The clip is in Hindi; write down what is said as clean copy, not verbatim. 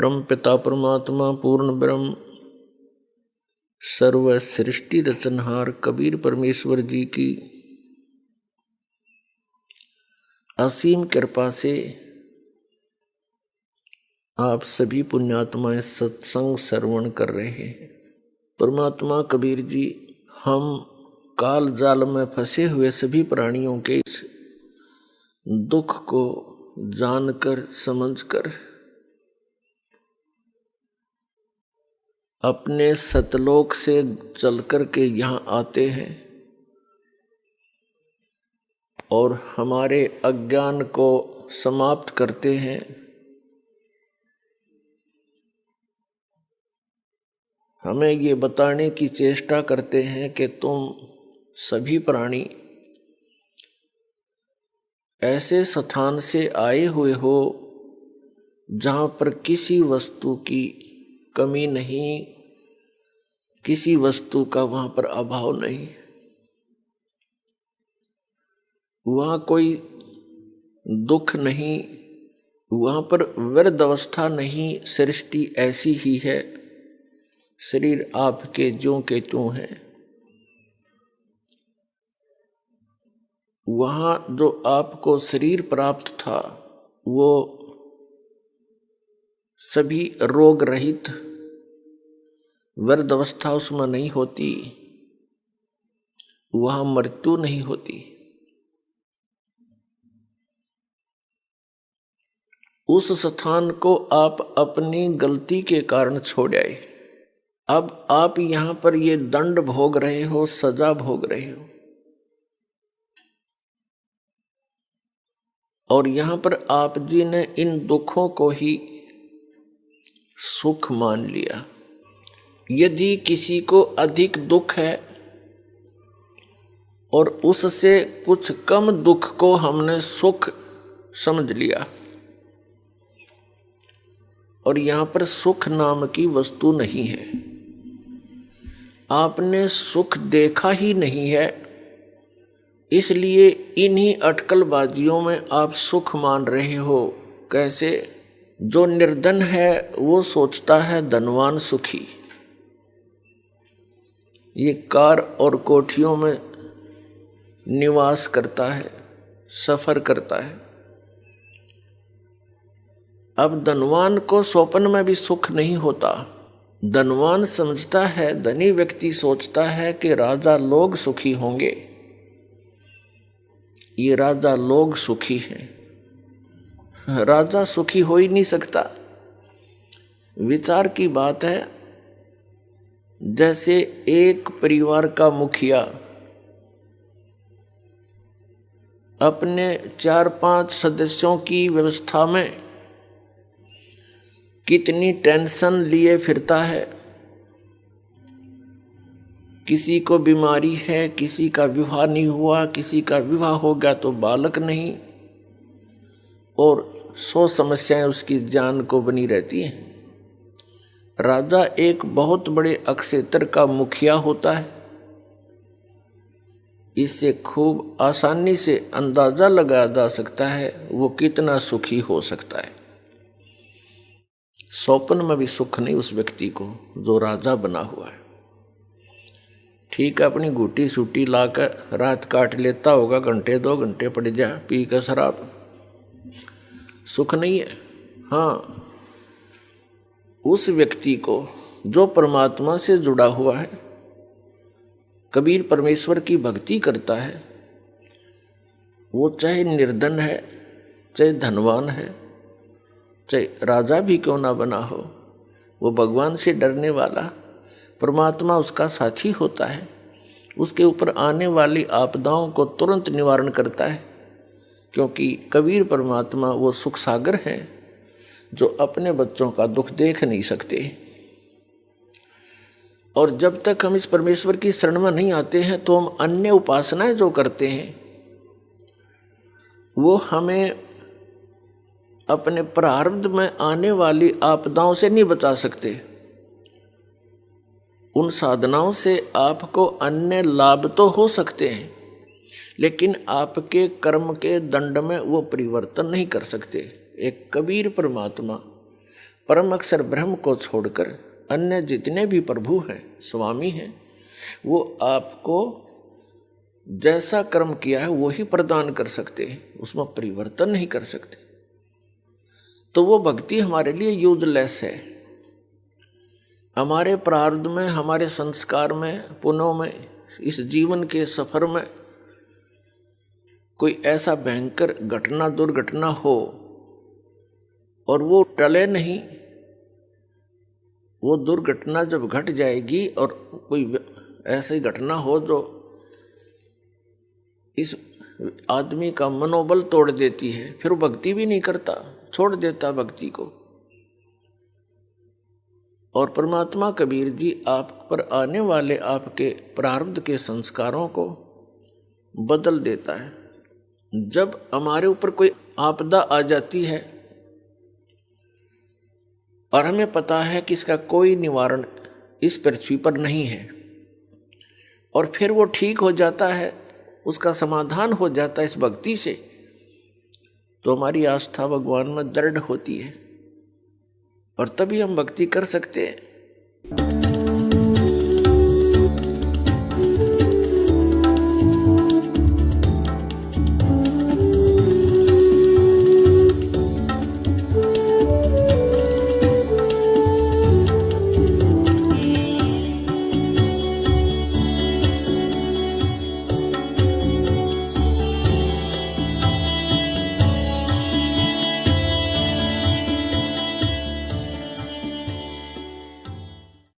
परम पिता परमात्मा पूर्ण ब्रह्म सर्व सृष्टि रचनहार कबीर परमेश्वर जी की असीम कृपा से आप सभी पुण्यात्माएं सत्संग श्रवण कर रहे हैं। परमात्मा कबीर जी हम काल जाल में फंसे हुए सभी प्राणियों के इस दुख को जानकर समझकर अपने सतलोक से चलकर के यहाँ आते हैं और हमारे अज्ञान को समाप्त करते हैं। हमें ये बताने की चेष्टा करते हैं कि तुम सभी प्राणी ऐसे स्थान से आए हुए हो जहाँ पर किसी वस्तु की कमी नहीं, किसी वस्तु का वहाँ पर अभाव नहीं, वहाँ कोई दुख नहीं, वहाँ पर व्यर्थ अवस्था नहीं। सृष्टि ऐसी ही है, शरीर आपके ज्यों के त्यों हैं। वहाँ जो आपको शरीर प्राप्त था वो सभी रोग रहित, व्यर्थ अवस्था उसमें नहीं होती, वहाँ मृत्यु नहीं होती। उस स्थान को आप अपनी गलती के कारण छोड़ आए। अब आप यहाँ पर ये दंड भोग रहे हो, सजा भोग रहे हो, और यहाँ पर आप जी ने इन दुखों को ही सुख मान लिया। यदि किसी को अधिक दुख है और उससे कुछ कम दुख को हमने सुख समझ लिया, और यहाँ पर सुख नाम की वस्तु नहीं है, आपने सुख देखा ही नहीं है, इसलिए इन्हीं अटकलबाजियों में आप सुख मान रहे हो। कैसे? जो निर्धन है वो सोचता है धनवान सुखी, ये कार और कोठियों में निवास करता है, सफर करता है। अब धनवान को स्वप्न में भी सुख नहीं होता। धनवान समझता है, धनी व्यक्ति सोचता है कि राजा लोग सुखी होंगे, ये राजा लोग सुखी हैं। राजा सुखी हो ही नहीं सकता। विचार की बात है, जैसे एक परिवार का मुखिया अपने 4-5 सदस्यों की व्यवस्था में कितनी टेंशन लिए फिरता है। किसी को बीमारी है, किसी का विवाह नहीं हुआ, किसी का विवाह हो गया तो बालक नहीं, और 100 समस्याएं उसकी जान को बनी रहती हैं। राजा एक बहुत बड़े अक्षेत्र का मुखिया होता है। इससे खूब आसानी से अंदाजा लगाया जा सकता है वो कितना सुखी हो सकता है। स्वप्न में भी सुख नहीं उस व्यक्ति को जो राजा बना हुआ है। ठीक है, अपनी घूटी सूटी लाकर रात काट लेता होगा, घंटे 2 घंटे पड़ जा पी कर शराब, सुख नहीं है। हाँ, उस व्यक्ति को जो परमात्मा से जुड़ा हुआ है, कबीर परमेश्वर की भक्ति करता है, वो चाहे निर्धन है, चाहे धनवान है, चाहे राजा भी क्यों ना बना हो, वो भगवान से डरने वाला, परमात्मा उसका साथी होता है। उसके ऊपर आने वाली आपदाओं को तुरंत निवारण करता है, क्योंकि कबीर परमात्मा वो सुख सागर हैं जो अपने बच्चों का दुख देख नहीं सकते। और जब तक हम इस परमेश्वर की शरण में नहीं आते हैं तो हम अन्य उपासनाएं जो करते हैं वो हमें अपने प्रारब्ध में आने वाली आपदाओं से नहीं बचा सकते। उन साधनाओं से आपको अन्य लाभ तो हो सकते हैं, लेकिन आपके कर्म के दंड में वो परिवर्तन नहीं कर सकते। एक कबीर परमात्मा परम अक्षर ब्रह्म को छोड़कर अन्य जितने भी प्रभु हैं, स्वामी हैं, वो आपको जैसा कर्म किया है वो ही प्रदान कर सकते हैं, उसमें परिवर्तन नहीं कर सकते। तो वो भक्ति हमारे लिए यूजलेस है। हमारे प्रारब्ध में, हमारे संस्कार में, पुण्यों में, इस जीवन के सफर में कोई ऐसा भयंकर घटना, दुर्घटना हो और वो टले नहीं, वो दुर्घटना जब घट जाएगी और कोई ऐसी घटना हो जो इस आदमी का मनोबल तोड़ देती है, फिर वो भक्ति भी नहीं करता, छोड़ देता भक्ति को। और परमात्मा कबीर जी आप पर आने वाले आपके प्रारब्ध के संस्कारों को बदल देता है। जब हमारे ऊपर कोई आपदा आ जाती है और हमें पता है कि इसका कोई निवारण इस पृथ्वी पर नहीं है, और फिर वो ठीक हो जाता है, उसका समाधान हो जाता है इस भक्ति से, तो हमारी आस्था भगवान में दृढ़ होती है और तभी हम भक्ति कर सकते हैं।